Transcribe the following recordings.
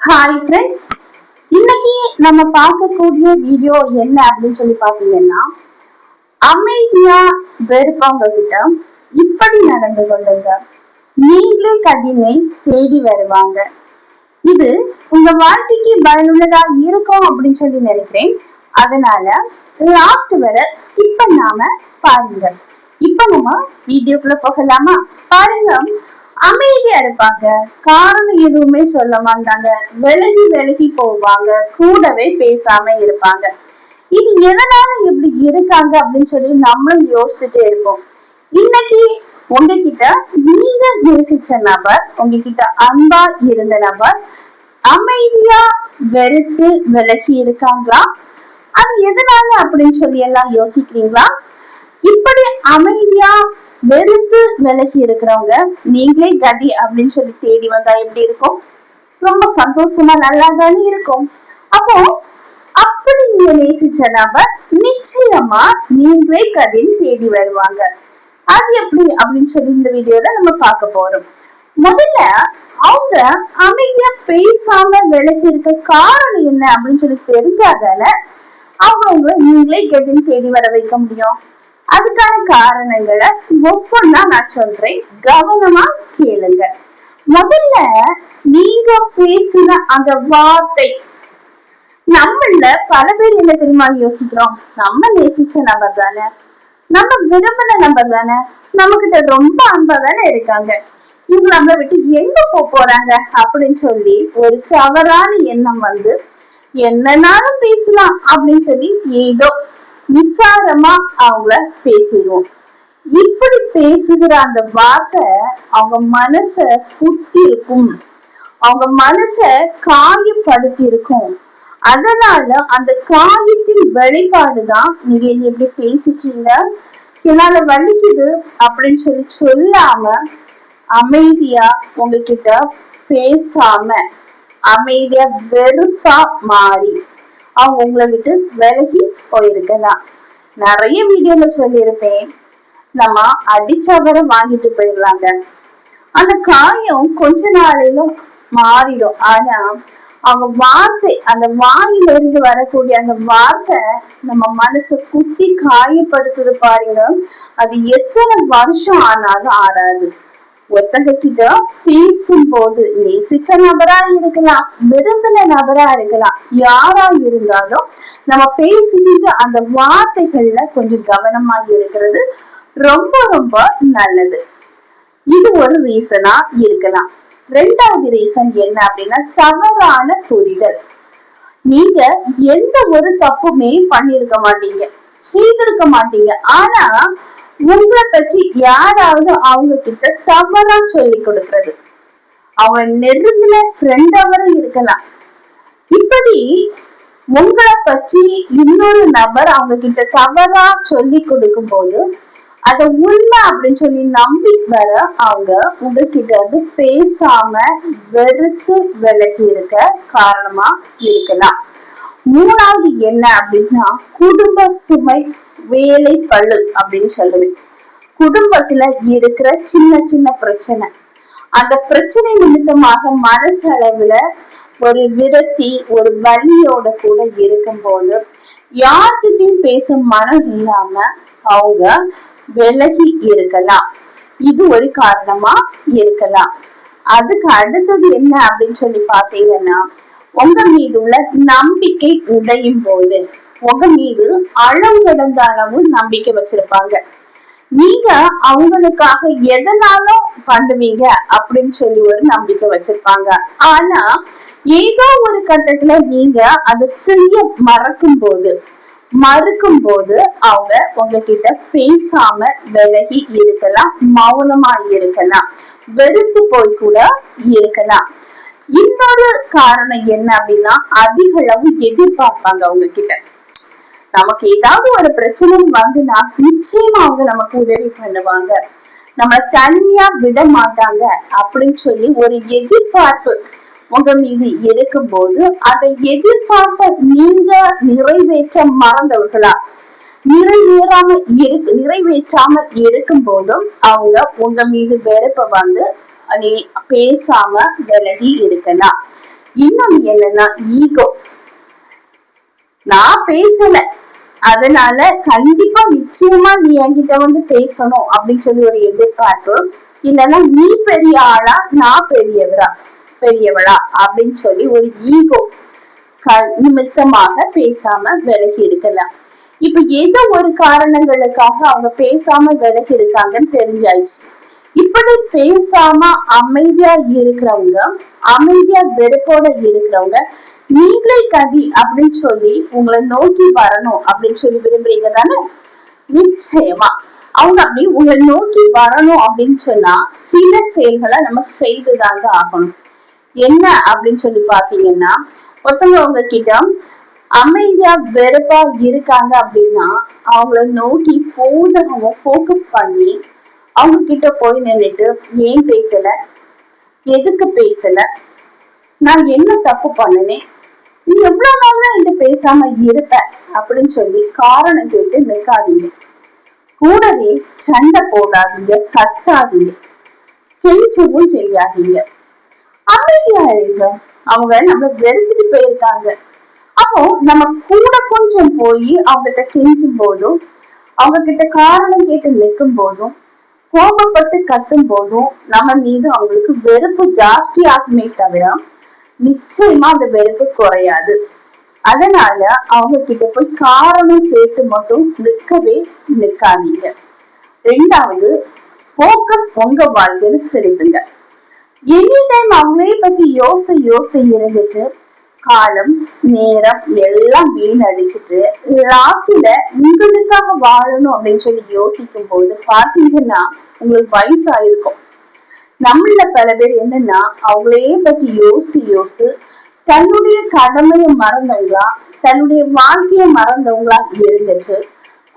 Hi friends, இன்னைக்கு நம்ம பார்க்கக்கூடிய வீடியோ என்ன அப்படின்னு சொல்லி பாத்தீங்கன்னா, அமைதியா வெறுப்பவங்க கிட்ட இப்படி நடந்து கொள்ளுங்க, நீங்களே கதினை தேடி வருவாங்க. இது உங்க வாழ்க்கைக்கு பயனுள்ளதா இருக்கும் அப்படின்னு சொல்லி நினைக்கிறேன். அதனால லாஸ்ட் வரை ஸ்கிப் பண்ணாம பாருங்க. இப்ப நம்ம வீடியோக்குள்ள போகலாமா? பாருங்க, அமைதியா இருப்பாங்க, காரணம் எதுவுமே சொல்ல மாட்டாங்க, விலகி விலகி போவாங்க, கூடவே பேசாம இருப்பாங்க. இது எதனால இப்படி இருக்காங்க அப்படின்னு சொல்லி நம்மளும் யோசிச்சுட்டே இருப்போம். இன்னைக்கு உங்ககிட்ட நீங்க நேசிச்ச நபர், உங்ககிட்ட அன்பா இருந்த நபர் அமைதியா வெறுத்து விலகி இருக்காங்களா? அது எதனால அப்படின்னு சொல்லி எல்லாம் யோசிக்கிறீங்களா? இப்படி அமைதியா வெறுத்து விலகி இருக்கிறவங்க நீங்களே கதி அப்படின்னு சொல்லி தேடி வந்தா எப்படி இருக்கும்? ரொம்ப சந்தோஷமா நல்லா தானே இருக்கும். அப்போ அப்படி நீங்க நேசிச்ச நபர் நிச்சயமா நீங்களே கதின்னு தேடி வருவாங்க. அது எப்படி அப்படின்னு சொல்லி இந்த வீடியோல நம்ம பார்க்க போறோம். முதல்ல அவங்க அமைதியா பேசாம விலகி இருக்க காரணம் என்ன அப்படின்னு சொல்லி தெரிஞ்சாதான அவங்க நீங்களே கதின்னு தேடி வர வைக்க முடியும். அதுக்கான காரணங்களை ஒவ்வொன்னா நான் சொல்றேன், கவனமா கேளுங்க. முதல்ல நீங்க பேசின அந்த வார்த்தை. நம்மள பல பேர் என்ன தெரியுமா யோசிக்கிறோம், நம்ம நேசிச்ச நபர் தானே, நம்ம விரும்பின நபர் தானே, நம்ம கிட்ட ரொம்ப அன்பா தானே இருக்காங்க, இவங்க நம்மளை விட்டு எங்க போறாங்க அப்படின்னு சொல்லி ஒரு தவறான எண்ணம் வந்து என்னன்னாலும் பேசலாம் அப்படின்னு சொல்லி ஏதோ நிசாரமா அவங்கள பேசிடுவோம். இப்படி பேசுகிற அந்த வார்த்தை அவங்க மனச குத்தி இருக்கும், அவங்க மனச காயப்படுத்தி இருக்கும். அதனால அந்த காயத்தின் வெளிப்பாடுதான் நீங்க எப்படி பேசிட்டீங்க, என்னால வலிக்குது அப்படின்னு சொல்லி சொல்லாம அமைதியா உங்ககிட்ட பேசாம அமைதியா வெறுப்பா மாறி அவங்க உங்களை விட்டு விலகி போயிருக்கலாம். நிறைய வீடியோல சொல்லியிருப்பேன், நம்ம அடிச்சவரை வாங்கிட்டு போயிடலாங்க, அந்த காயம் கொஞ்ச நாளையில மாறிடும். ஆனா அவங்க வார்த்தை, அந்த வாயில இருந்து வரக்கூடிய அந்த வார்த்தை நம்ம மனசை குத்தி காயப்படுத்துது பாருங்க. அது எத்தனை வருஷம் ஆனாலும் ஆறாது. ஒருத்தங்க கிட்ட பேசும்போது நேசிச்ச நபரா இருக்கலாம், விரும்பின நபரா இருக்கலாம், யாரா இருந்தாலும் நம்ம பேசிக்கிட்டு அந்த வார்த்தைகள்ல கொஞ்சம் கவனமா இருக்கிறது ரொம்ப ரொம்ப நல்லது. இது ஒரு ரீசனா இருக்கலாம். ரெண்டாவது ரீசன் என்ன அப்படின்னா, தவறான புரிதல். நீங்க எந்த ஒரு தப்புமே பண்ணிருக்க மாட்டீங்க, செய்திருக்க மாட்டீங்க. ஆனா உங்களை பற்றி யாராவது அவங்க கிட்ட தவறா சொல்லி கொடுக்கிறது, அவங்க நெருங்கின ஃப்ரெண்டாவும் இருக்கலாம். இப்படி உங்களை பற்றி இன்னொரு நபர் அவங்க கிட்ட தவறா சொல்லி கொடுக்கும் போது அத உண்மை அப்படின்னு சொல்லி நம்பி வர அவங்க உங்ககிட்ட வந்து பேசாம வெறுத்து விலகி இருக்க காரணமா இருக்கலாம். மூணாவது என்ன அப்படின்னா, குடும்ப சுமை, வேலை பளு அப்படின்னு சொல்லுவேன். குடும்பத்துல இருக்கிற சின்ன சின்ன பிரச்சனை, அந்த பிரச்சனை நிமித்தமாக மனசளவுல ஒரு விரக்தி, ஒரு வலியோட கூட இருக்கும் போது யார்கிட்டையும் பேச மனம் இல்லாம அவங்க விலகி இருக்கலாம். இது ஒரு காரணமா இருக்கலாம். அதுக்கு அடுத்தது என்ன அப்படின்னு சொல்லி பாத்தீங்கன்னா, உங்க மீது உள்ள நம்பிக்கை உடையும் போது உங்க மீது அளவு கடந்த அளவு நம்பிக்கை வச்சிருப்பாங்க. நீங்க அவங்களுக்காக எதனாலும் பண்ணுவீங்க அப்படின்னு சொல்லி ஒரு நம்பிக்கை வச்சிருப்பாங்க. ஆனா ஏதோ ஒரு கட்டத்துல நீங்க அதை செய்ய மறுக்கும் போது அவங்க உங்ககிட்ட பேசாம விலகி இருக்கலாம், மௌனமா இருக்கலாம், வெறுத்து போய் கூட இருக்கலாம். இன்னொரு காரணம் என்ன அப்படின்னா, அதிக அளவு எதிர்பார்ப்பாங்க அவங்க கிட்ட. நமக்கு ஏதாவது ஒரு பிரச்சனை வந்துன்னா நிச்சயமா அவங்க நமக்கு உதவி பண்ணுவாங்க, நம்ம தனியா விட மாட்டாங்க அப்படின்னு சொல்லி ஒரு எதிர்பார்ப்பு உங்க மீது இருக்கும் போது அதை எதிர்பார்த்த நீங்க நிறைவேற்ற மறந்தவர்களா, நிறைவேற்றாமல் இருக்கும் போதும் அவங்க உங்க மீது வெறுப்ப வந்து நீ பேசாம விலகி இருக்கலாம். இன்னொன்னு என்னன்னா ஈகோ. நான் பேசல, அதனால கண்டிப்பா நிச்சயமா நீ என்கிட்ட வந்து பேசணும் அப்படின்னு சொல்லி ஒரு எதிர்பார்ப்பு, இல்லைன்னா நீ பெரிய ஆளா நான் பெரியவளா அப்படின்னு சொல்லி ஒரு ஈகோ நிமித்தமாக பேசாம விலகி இருக்கலாம். இப்ப ஏதோ ஒரு காரணங்களுக்காக அவங்க பேசாம விலகி இருக்காங்கன்னு தெரிஞ்சாச்சு. இப்படி பேசாம அமைதியா இருக்கிறவங்க, அமைதியா வெறுப்போட இருக்கிறவங்க, நீங்களே கதி அப்படின்னு சொல்லி உங்களை நோக்கி வரணும் அப்படின்னு சொல்லி விரும்புறீங்க தானே? நிச்சயமா அவங்க அப்படி உங்களை நோக்கி வரணும் அப்படின்னு சொன்னா சில செயல்களை நம்ம செய்துதாங்க ஆகணும். என்ன அப்படின்னு சொல்லி பாத்தீங்கன்னா, ஒருத்தவங்க உங்ககிட்ட அமைதியா வெறுப்பா இருக்காங்க அப்படின்னா அவங்கள நோக்கி போதகமும் போக்கஸ் பண்ணி அவங்க கிட்ட போய் நின்றுட்டு, ஏன் பேசல, எதுக்கு பேசல, நான் என்ன தப்பு பண்ணனேன், நீ எவ்வளவு நாள் என்கிட்ட பேசாம இருப்ப அப்படின்னு சொல்லி காரணம் கேட்டு நிற்காதீங்க. கூடவே சண்டை போடாதீங்க, கத்தாதீங்க, கெஞ்சவும் செய்யாதீங்க. அமைதியா இருங்க. அவங்க நம்ம வெறுத்துட்டு போயிருக்காங்க, அப்போ நம்ம கூட கொஞ்சம் போய் அவங்ககிட்ட கெஞ்சும் போதும், அவங்க கிட்ட காரணம் கேட்டு நிற்கும் போதும், கோபப்பட்டு கட்டும் போதும் நம்ம மீது அவங்களுக்கு வெறுப்பு ஜாஸ்தி ஆகுமே தவிர நிச்சயமா அந்த வெறுப்பு குறையாது. அதனால அவங்க கிட்ட போய் காரணம் கேட்டு மட்டும் நிற்காதீங்க. ரெண்டாவது, போக்கஸ் உங்க வாழ்க்கையில செலுத்துங்க. எனி டைம் அவங்களே பத்தி யோசித்து இருந்துட்டு காலம் நேரம் எல்லாம் வீணடிச்சுட்டு லாஸ்ட்ல உங்களுக்காக வாழணும் அப்படின்னு சொல்லி யோசிக்கும் போது பாத்தீங்கன்னா உங்களுக்கு வயசாயிருக்கும். நம்மள பல பேர் என்னன்னா அவங்களே பத்தி யோசித்து தன்னுடைய கடமையை மறந்தவங்களா, தன்னுடைய வாழ்க்கைய மறந்தவங்களா இருந்துச்சு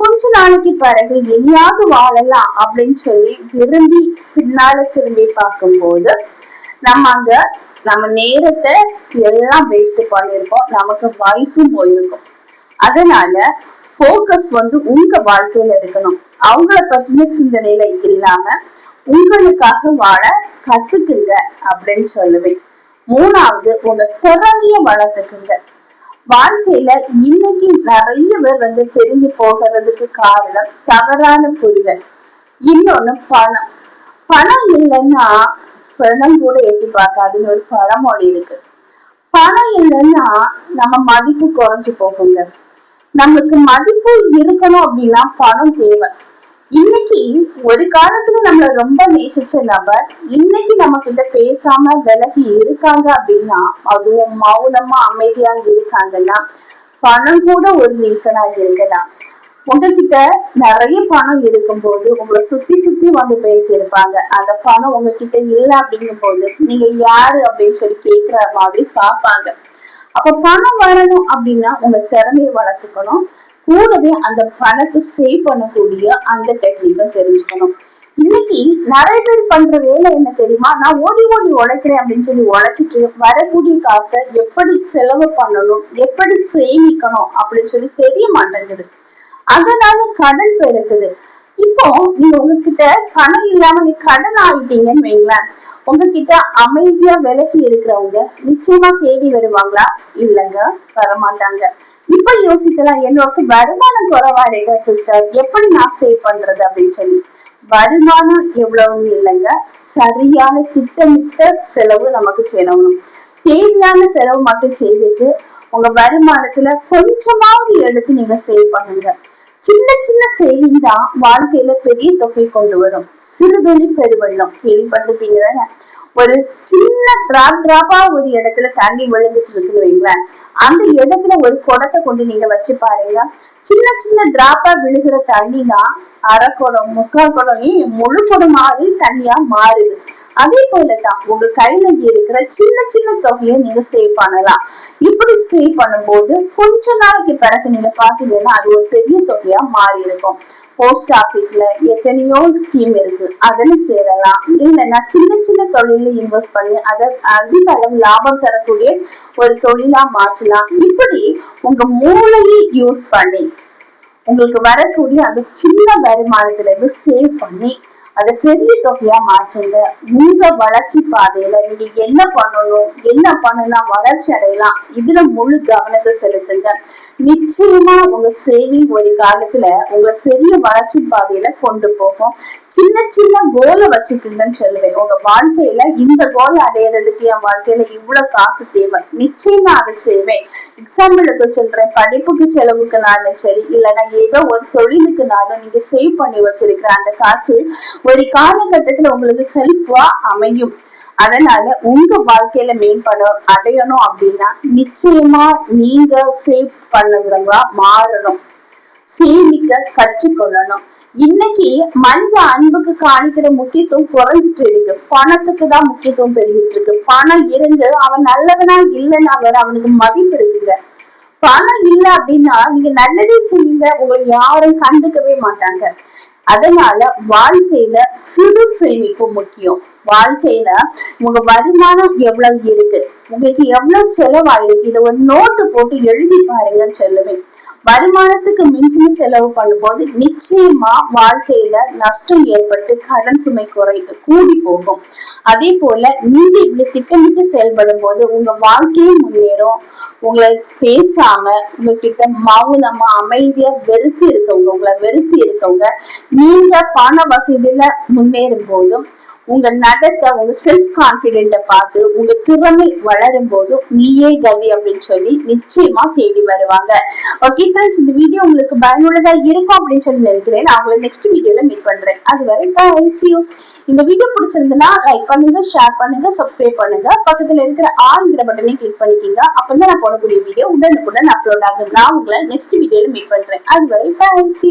கொஞ்ச நாளைக்கு பிறகு எங்கேயாவது வாழலாம் அப்படின்னு சொல்லி விரும்பி பின்னால திரும்பி பார்க்கும்போது நம்ம நேரத்தை எல்லாம் வேஸ்ட் பண்ணிருக்கோம், நமக்கு வயசும் போயிருக்கும். அதனால போக்கஸ் வந்து உங்க வாழ்க்கையில இருக்கணும். அவங்கள பற்றின சிந்தனையில இல்லாம உங்களுக்காக வாழ கத்துக்குங்க அப்படின்னு சொல்லுவேன். மூணாவது, உங்க திறமைய வளர்த்துக்குங்க. வாழ்க்கையில இன்னைக்கு நிறைய பேர் வந்து தெரிஞ்சு போகிறதுக்கு காரணம் தவறான புரிதல். இன்னொன்னு பணம். பணம் இல்லைன்னா பணம் கூட எட்டி பார்க்காதுன்னு ஒரு பழமொழி இருக்கு. பணம் இல்லைன்னா நம்ம மதிப்பு குறைஞ்சு போகுங்க. நம்மளுக்கு மதிப்பு இருக்கணும் அப்படின்னா பணம் தேவை. இன்னைக்கு ஒரு காலத்துல நம்மள ரொம்ப நேசிச்ச நபர் இன்னைக்கு நம்ம கிட்ட பேசாம விலகி இருக்காங்க அப்படின்னா, அதுவும் மௌனமா அமைதியா இருக்காங்கன்னா பணம் கூட ஒரு ரீசனா இருக்கலாம். உங்ககிட்ட நிறைய பணம் இருக்கும் போது உங்களை சுத்தி வந்து பேசியிருப்பாங்க. அந்த பணம் உங்ககிட்ட இல்லை அப்படிங்கும் போது நீங்க யாரு அப்படின்னு சொல்லி கேட்கிற மாதிரி பார்ப்பாங்க. அப்ப பணம் வரணும் அப்படின்னா உங்க திறமையை வளர்த்துக்கணும். கூடவே அந்த பணத்தை சேவ் பண்ணக்கூடிய அந்த டெக்னிக்கும் தெரிஞ்சுக்கணும். இன்னைக்கு நிறைய பேர் பண்ற வேலை என்ன தெரியுமா? நான் ஓடி உழைக்கிறேன் அப்படின்னு சொல்லி உழைச்சிட்டு வரக்கூடிய காசை எப்படி செலவு பண்ணணும், எப்படி சேமிக்கணும் அப்படின்னு சொல்லி தெரிய மாட்டேங்குது. அதனால கடன் பெருக்குது. இப்போ நீங்க உங்ககிட்ட பணம் இல்லாம நீ கடன் ஆயிட்டீங்கன்னு வைங்களேன், உங்ககிட்ட அமைதியா விலகி இருக்கிறவங்க நிச்சயமா தேடி வருவாங்களா? இல்லைங்க, வரமாட்டாங்க. இப்ப யோசிக்கலாம், என்னோட வருமானம் குறைவா இருக்கா சிஸ்டர், எப்படி நான் சேவ் பண்றது அப்படின்னு சொல்லி. வருமானம் எவ்வளவுன்னு இல்லைங்க, சரியான திட்டமிட்ட செலவு நமக்கு செய்யணும். தேவையான செலவு மட்டும் செய்துட்டு உங்க வருமானத்துல கொஞ்சமாவது எடுத்து நீங்க சேவ் பண்ணுங்க. சின்ன சின்ன சேவிங் தான் வாழ்க்கையில பெரிய தொகை கொண்டு வரும். சிறுதுளி பெருவெள்ளம் கேள்விப்பட்டிருப்பீங்க தானே? ஒரு சின்ன டிராப்பா ஒரு இடத்துல தண்ணி விழுந்துட்டு இருக்குன்னு வைங்களேன், அந்த இடத்துல ஒரு குடத்தை கொண்டு நீங்க வச்சு பாருங்க. சின்ன சின்ன டிராப்பா விழுகிற தண்ணி தான் அரை குடம், முக்கால் குடம், முழு குடம் மாதிரி தண்ணியா மாறுது. அதே போலதான் உங்க கையில இருக்கிற சின்ன சின்ன தொகையை நீங்க சேவ் பண்ணலாம். இப்படி சேவ் பண்ணும்போது கொஞ்ச நாளைக்கு பிறகு நீங்க பாத்தீங்கன்னா அது ஒரு பெரிய தொகையா மாறி இருக்கும். போஸ்ட் ஆபீஸ்ல எத்தனையோ ஸ்கீம் இருக்கு, அதுல சேரலாம். இல்லைன்னா சின்ன சின்ன தொழில இன்வெஸ்ட் பண்ணி அதை அதிக அளவு லாபம் தரக்கூடிய ஒரு தொழிலா மாற்றலாம். இப்படி உங்க மூளையை யூஸ் பண்ணி உங்களுக்கு வரக்கூடிய அந்த சின்ன வருமானத்துல இருந்து சேவ் பண்ணி அதை பெரிய தொகையா மாற்றுங்க. உங்க வளர்ச்சி பாதையில நீங்க என்ன பண்ணணும், என்ன பண்ணுனா வளர்ச்சி அடையலாம், இதுல முழு கவனத்தை செலுத்துங்க. நிச்சயமா உங்க சேவிங் ஒரு காலத்துல உங்களை பெரிய வளர்ச்சி பாதையில கொண்டு போகும். சின்ன சின்ன கோலை வச்சுக்குங்கன்னு சொல்லுவேன். உங்க வாழ்க்கையில இந்த கோல் அடையிறதுக்கு என் வாழ்க்கையில இவ்வளவு காசு தேவை, நிச்சயமா அதை செய்வேன். எக்ஸாம்பிளுக்கு சொல்றேன், படிப்புக்கு செலவுக்குனாலும் சரி, இல்லைன்னா ஏதோ ஒரு தொழிலுக்குனாலும் நீங்க சேவ் பண்ணி வச்சிருக்கிற அந்த காசு ஒரு காலகட்டத்துல உங்களுக்கு ஹெல்ப்பா அமையும். அதனால உங்க வாழ்க்கையில மேம்பட அடையணும் அப்படின்னா நிச்சயமா நீங்க சேவ் பண்ணுறவங்களா மாறணும், சேமிக்க கற்றுக்கொள்ளணும். இன்னைக்கு மனித அன்புக்கு காணிக்கிற முக்கியத்துவம் குறைஞ்சிட்டு இருக்கு. பணத்துக்கு தான் முக்கியத்துவம் பெருகிட்டு இருக்கு. பணம் இருந்து அவன் நல்லவனா இல்லைன்னா வேற அவனுக்கு மதிப்பு இருக்குங்க. பணம் இல்லை அப்படின்னா நீங்க நல்லதே செய்யுங்க, உங்களை யாரும் கண்டுக்கவே மாட்டாங்க. அதனால வாழ்க்கையில சிறு சேமிப்பு முக்கியம். வாழ்க்கையில உங்க வருமானம் எவ்வளவு இருக்கு, உங்களுக்கு எவ்வளவு செலவாயிருக்கு, இதை ஒரு நோட்டு போட்டு எழுதி பாருங்கன்னு சொல்லுவேன். வருமானத்துக்கு மிஞ்சின செலவு பண்ணும்போது நிச்சயமா வாழ்க்கையில நஷ்டம் ஏற்பட்டு கடன் சுமை கூடி போகும். அதே போல நீங்க இப்படி திட்டமிட்டு செயல்படும் போது உங்க வாழ்க்கையே முன்னேறும். உங்களை பேசாம உங்ககிட்ட மௌனமா அமைதியா உங்களை வெறுத்து இருக்கவங்க நீங்க பண வசதியில முன்னேறும் போதும் உங்க நடக்க உங்க செல்ஃப் கான்பிடென்ட பார்த்து உங்க திறமை வளரும் போதும் நீயே கதி அப்படின்னு சொல்லி நிச்சயமா தேடி வருவாங்க. ஓகே ஃப்ரெண்ட்ஸ், இந்த வீடியோ உங்களுக்கு பயனுள்ளதா இருக்கும் அப்படின்னு சொல்லி நினைக்கிறேன். நான் உங்களை நெக்ஸ்ட் வீடியோல மீட் பண்றேன். அதுவரை பாய், see you. இந்த வீடியோ பிடிச்சிருந்தா லைக் பண்ணுங்க, ஷேர் பண்ணுங்க, சப்ஸ்கிரைப் பண்ணுங்க. பக்கத்துல இருக்கிற ஆல்ங்கிற பட்டனை கிளிக் பண்ணிக்கீங்க. அப்பதான் நான் போடக்கூடிய வீடியோ உடனுக்குடன் அப்லோட் ஆகும். நான் உங்களை நெக்ஸ்ட் வீடியோல மீட் பண்றேன். அதுவரை பாய், see you.